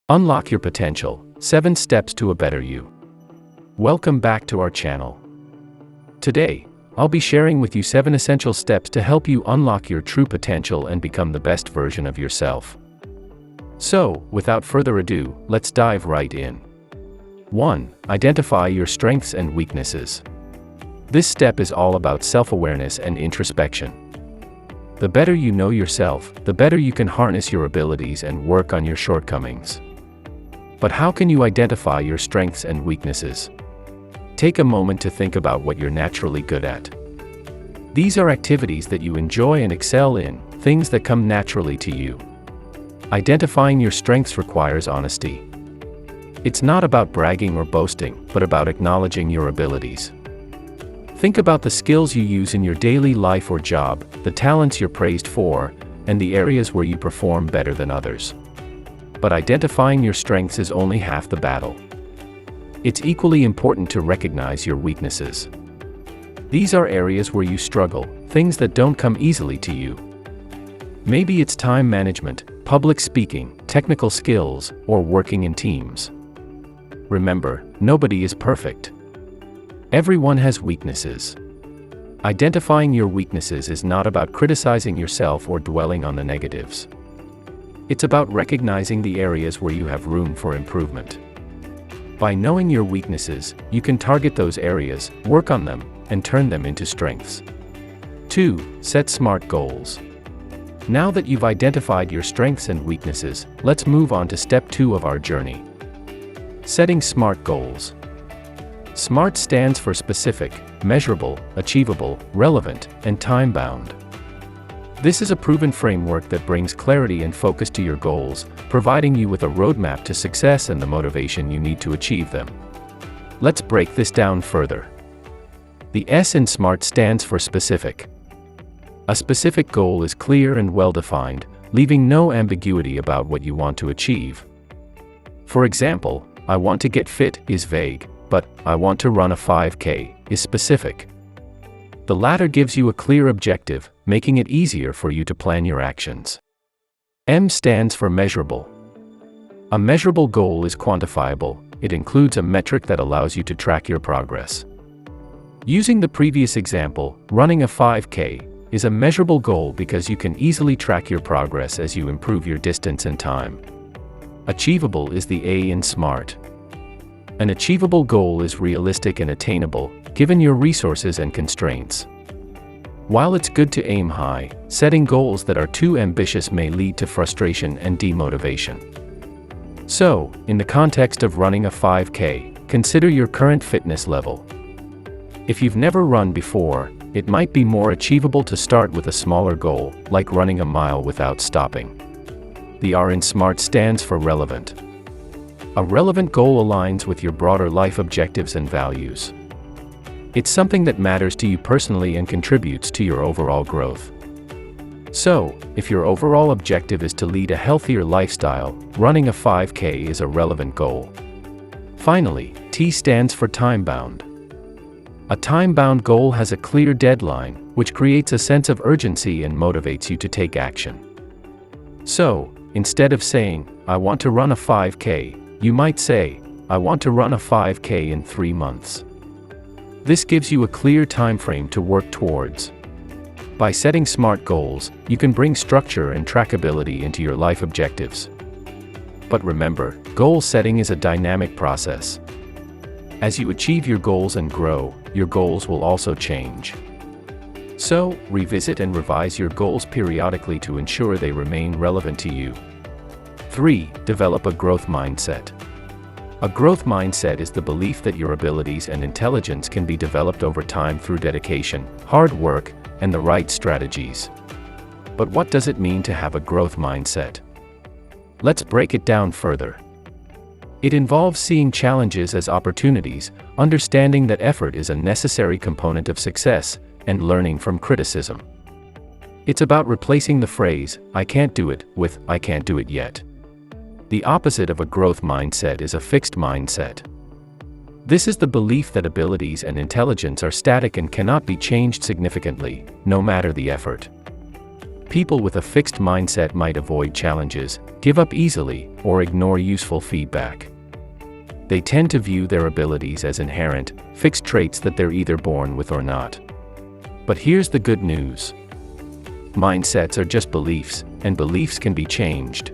Unlock your potential, 7 steps to a better you. Welcome back to our channel. Today, I'll be sharing with you 7 essential steps to help you unlock your true potential and become the best version of yourself. So, without further ado, let's dive right in. 1. Identify your strengths and weaknesses. This step is all about self-awareness and introspection. The better you know yourself, the better you can harness your abilities and work on your shortcomings. But how can you identify your strengths and weaknesses? Take a moment to think about what you're naturally good at. These are activities that you enjoy and excel in, things that come naturally to you. Identifying your strengths requires honesty. It's not about bragging or boasting, but about acknowledging your abilities. Think about the skills you use in your daily life or job, the talents you're praised for, and the areas where you perform better than others. But identifying your strengths is only half the battle. It's equally important to recognize your weaknesses. These are areas where you struggle, things that don't come easily to you. Maybe it's time management, public speaking, technical skills, or working in teams. Remember, nobody is perfect. Everyone has weaknesses. Identifying your weaknesses is not about criticizing yourself or dwelling on the negatives. It's about recognizing the areas where you have room for improvement. By knowing your weaknesses, you can target those areas, work on them, and turn them into strengths. 2. Set smart goals. Now that you've identified your strengths and weaknesses, let's move on to step 2 of our journey. Setting smart goals. SMART stands for specific, measurable, achievable, relevant, and time-bound. This is a proven framework that brings clarity and focus to your goals, providing you with a roadmap to success and the motivation you need to achieve them. Let's break this down further. The S in SMART stands for specific. A specific goal is clear and well-defined, leaving no ambiguity about what you want to achieve. For example, I want to get fit is vague, but I want to run a 5K is specific. The latter gives you a clear objective, making it easier for you to plan your actions. M stands for measurable. A measurable goal is quantifiable. It includes a metric that allows you to track your progress. Using the previous example, running a 5K is a measurable goal because you can easily track your progress as you improve your distance and time. Achievable is the A in SMART. An achievable goal is realistic and attainable, given your resources and constraints. While it's good to aim high, setting goals that are too ambitious may lead to frustration and demotivation. So, in the context of running a 5K, consider your current fitness level. If you've never run before, it might be more achievable to start with a smaller goal, like running a mile without stopping. The R in SMART stands for relevant. A relevant goal aligns with your broader life objectives and values. It's something that matters to you personally and contributes to your overall growth. So, if your overall objective is to lead a healthier lifestyle, running a 5K is a relevant goal. Finally, T stands for time-bound. A time-bound goal has a clear deadline, which creates a sense of urgency and motivates you to take action. So, instead of saying, I want to run a 5K, you might say, I want to run a 5K in 3 months. This gives you a clear time frame to work towards. By setting SMART goals, you can bring structure and trackability into your life objectives. But remember, goal setting is a dynamic process. As you achieve your goals and grow, your goals will also change. So, revisit and revise your goals periodically to ensure they remain relevant to you. 3. Develop a growth mindset. A growth mindset is the belief that your abilities and intelligence can be developed over time through dedication, hard work, and the right strategies. But what does it mean to have a growth mindset? Let's break it down further. It involves seeing challenges as opportunities, understanding that effort is a necessary component of success, and learning from criticism. It's about replacing the phrase, I can't do it, with, I can't do it yet. The opposite of a growth mindset is a fixed mindset. This is the belief that abilities and intelligence are static and cannot be changed significantly, no matter the effort. People with a fixed mindset might avoid challenges, give up easily, or ignore useful feedback. They tend to view their abilities as inherent, fixed traits that they're either born with or not. But here's the good news. Mindsets are just beliefs, and beliefs can be changed.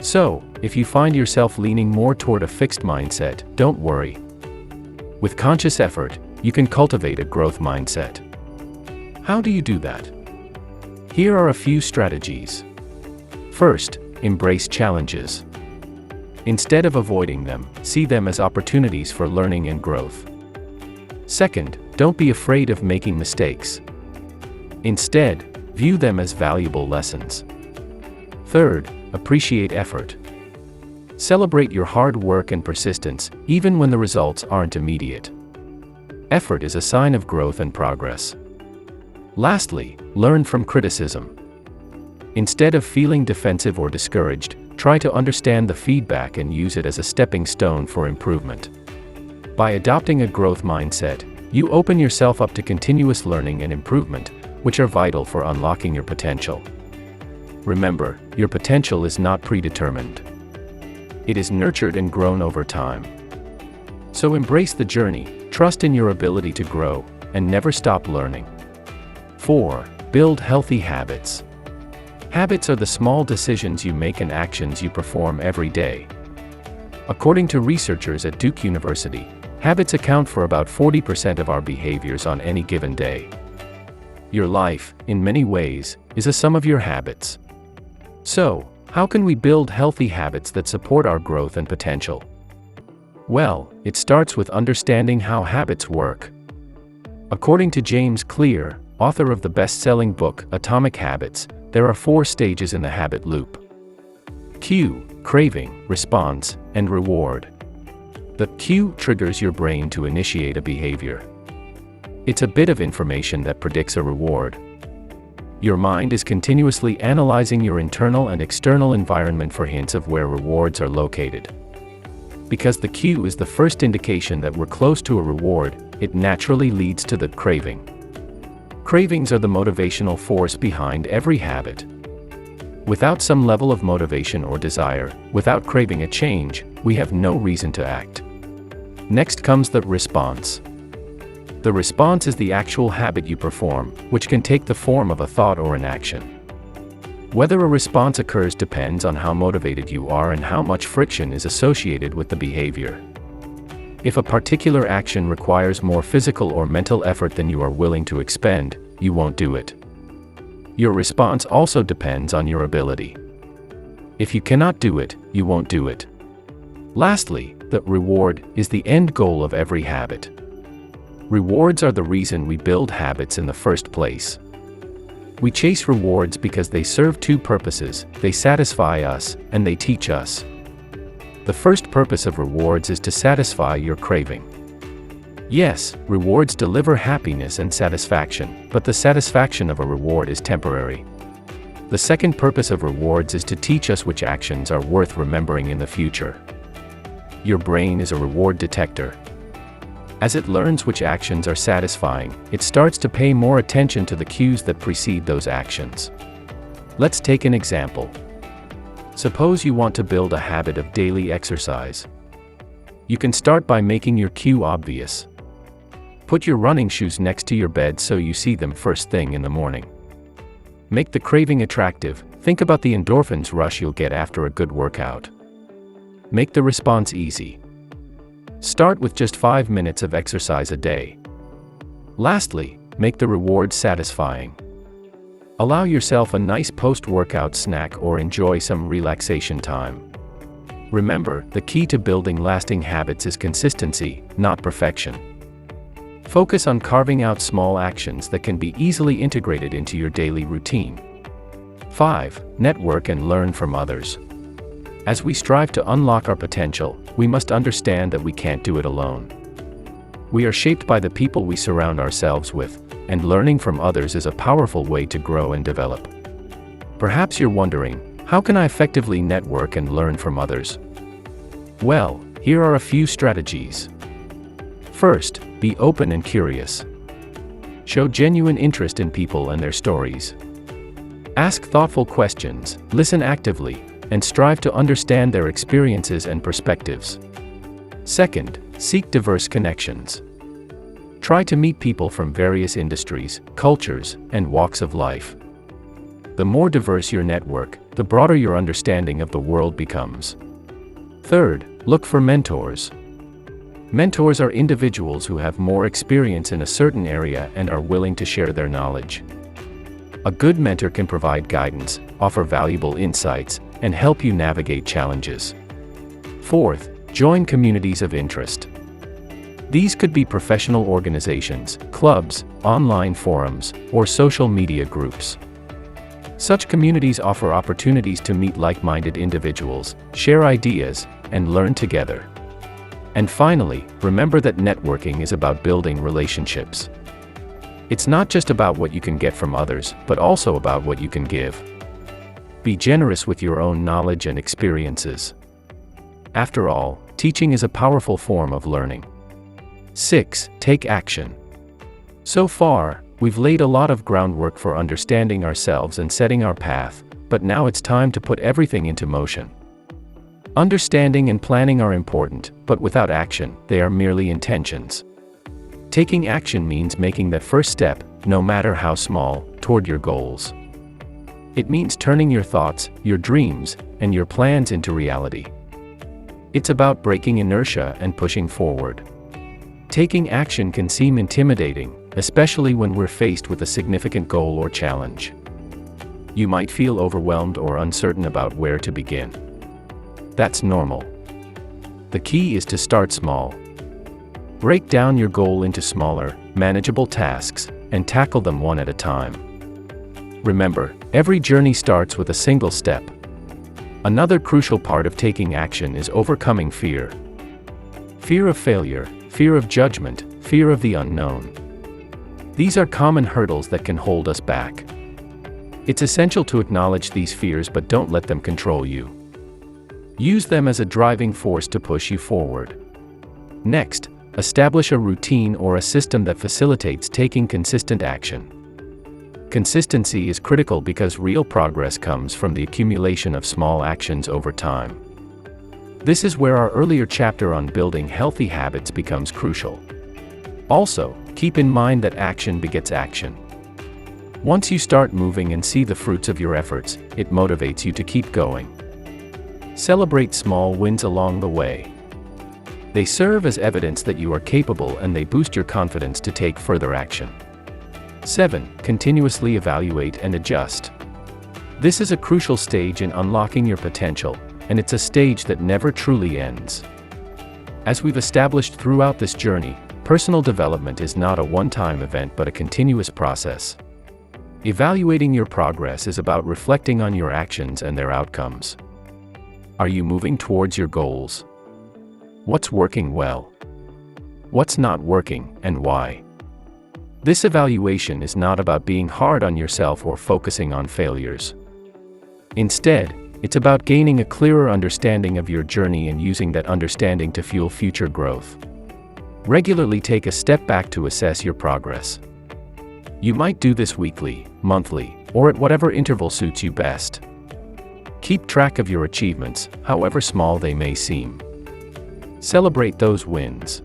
So, if you find yourself leaning more toward a fixed mindset, don't worry. With conscious effort, you can cultivate a growth mindset. How do you do that? Here are a few strategies. First, embrace challenges. Instead of avoiding them, see them as opportunities for learning and growth. Second, don't be afraid of making mistakes. Instead, view them as valuable lessons. Third, appreciate effort. Celebrate your hard work and persistence, even when the results aren't immediate. Effort is a sign of growth and progress. Lastly, learn from criticism. Instead of feeling defensive or discouraged, try to understand the feedback and use it as a stepping stone for improvement. By adopting a growth mindset, you open yourself up to continuous learning and improvement, which are vital for unlocking your potential. Remember, your potential is not predetermined. It is nurtured and grown over time. So embrace the journey, trust in your ability to grow, and never stop learning. 4. Build healthy habits. Habits are the small decisions you make and actions you perform every day. According to researchers at Duke University, habits account for about 40% of our behaviors on any given day. Your life, in many ways, is a sum of your habits. So, how can we build healthy habits that support our growth and potential? Well, it starts with understanding how habits work. According to James Clear, author of the best-selling book Atomic Habits, there are 4 stages in the habit loop. Cue, craving, response, and reward. The cue triggers your brain to initiate a behavior. It's a bit of information that predicts a reward. Your mind is continuously analyzing your internal and external environment for hints of where rewards are located. Because the cue is the first indication that we're close to a reward, it naturally leads to the craving. Cravings are the motivational force behind every habit. Without some level of motivation or desire, without craving a change, we have no reason to act. Next comes the response. The response is the actual habit you perform, which can take the form of a thought or an action. Whether a response occurs depends on how motivated you are and how much friction is associated with the behavior. If a particular action requires more physical or mental effort than you are willing to expend, you won't do it. Your response also depends on your ability. If you cannot do it, you won't do it. Lastly, the reward is the end goal of every habit. Rewards are the reason we build habits in the first place. We chase rewards because they serve 2 purposes: they satisfy us, and they teach us. The first purpose of rewards is to satisfy your craving. Yes, rewards deliver happiness and satisfaction, but the satisfaction of a reward is temporary. The second purpose of rewards is to teach us which actions are worth remembering in the future. Your brain is a reward detector. As it learns which actions are satisfying, it starts to pay more attention to the cues that precede those actions. Let's take an example. Suppose you want to build a habit of daily exercise. You can start by making your cue obvious. Put your running shoes next to your bed so you see them first thing in the morning. Make the craving attractive. Think about the endorphins rush you'll get after a good workout. Make the response easy. Start with just 5 minutes of exercise a day. Lastly, make the reward satisfying. Allow yourself a nice post-workout snack or enjoy some relaxation time. Remember, the key to building lasting habits is consistency, not perfection. Focus on carving out small actions that can be easily integrated into your daily routine. 5. Network and learn from others. As we strive to unlock our potential, we must understand that we can't do it alone. We are shaped by the people we surround ourselves with, and learning from others is a powerful way to grow and develop. Perhaps you're wondering, how can I effectively network and learn from others? Well, here are a few strategies. First, be open and curious. Show genuine interest in people and their stories. Ask thoughtful questions, listen actively, and strive to understand their experiences and perspectives. Second, seek diverse connections. Try to meet people from various industries, cultures, and walks of life. The more diverse your network, the broader your understanding of the world becomes. Third, look for mentors. Mentors are individuals who have more experience in a certain area and are willing to share their knowledge. A good mentor can provide guidance, offer valuable insights, and help you navigate challenges. Fourth, join communities of interest. These could be professional organizations, clubs, online forums, or social media groups. Such communities offer opportunities to meet like-minded individuals, share ideas, and learn together. And finally, remember that networking is about building relationships. It's not just about what you can get from others, but also about what you can give. Be generous with your own knowledge and experiences. After all, teaching is a powerful form of learning. 6. Take action. So far, we've laid a lot of groundwork for understanding ourselves and setting our path, but now it's time to put everything into motion. Understanding and planning are important, but without action, they are merely intentions. Taking action means making that first step, no matter how small, toward your goals. It means turning your thoughts, your dreams, and your plans into reality. It's about breaking inertia and pushing forward. Taking action can seem intimidating, especially when we're faced with a significant goal or challenge. You might feel overwhelmed or uncertain about where to begin. That's normal. The key is to start small. Break down your goal into smaller, manageable tasks, and tackle them one at a time. Remember, every journey starts with a single step. Another crucial part of taking action is overcoming fear. Fear of failure, fear of judgment, fear of the unknown. These are common hurdles that can hold us back. It's essential to acknowledge these fears, but don't let them control you. Use them as a driving force to push you forward. Next, establish a routine or a system that facilitates taking consistent action. Consistency is critical because real progress comes from the accumulation of small actions over time. This is where our earlier chapter on building healthy habits becomes crucial. Also, keep in mind that action begets action. Once you start moving and see the fruits of your efforts, it motivates you to keep going. Celebrate small wins along the way. They serve as evidence that you are capable, and they boost your confidence to take further action. 7. Continuously evaluate and adjust. This is a crucial stage in unlocking your potential, and it's a stage that never truly ends. As we've established throughout this journey, personal development is not a one-time event but a continuous process. Evaluating your progress is about reflecting on your actions and their outcomes. Are you moving towards your goals? What's working well? What's not working, and why? This evaluation is not about being hard on yourself or focusing on failures. Instead, it's about gaining a clearer understanding of your journey and using that understanding to fuel future growth. Regularly take a step back to assess your progress. You might do this weekly, monthly, or at whatever interval suits you best. Keep track of your achievements, however small they may seem. Celebrate those wins.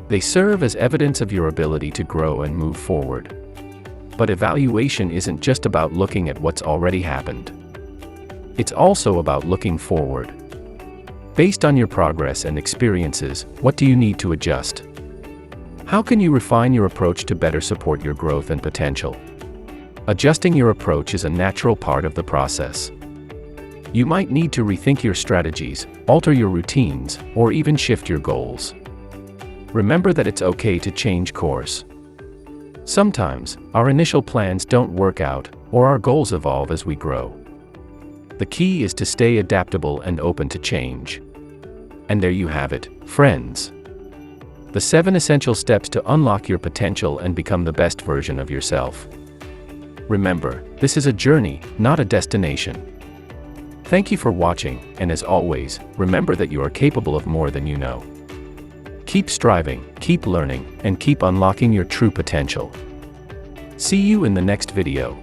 They serve as evidence of your ability to grow and move forward. But evaluation isn't just about looking at what's already happened. It's also about looking forward. Based on your progress and experiences, what do you need to adjust? How can you refine your approach to better support your growth and potential? Adjusting your approach is a natural part of the process. You might need to rethink your strategies, alter your routines, or even shift your goals. Remember that it's okay to change course. Sometimes, our initial plans don't work out, or our goals evolve as we grow. The key is to stay adaptable and open to change. And there you have it, friends. The 7 essential steps to unlock your potential and become the best version of yourself. Remember, this is a journey, not a destination. Thank you for watching, and as always, remember that you are capable of more than you know. Keep striving, keep learning, and keep unlocking your true potential. See you in the next video.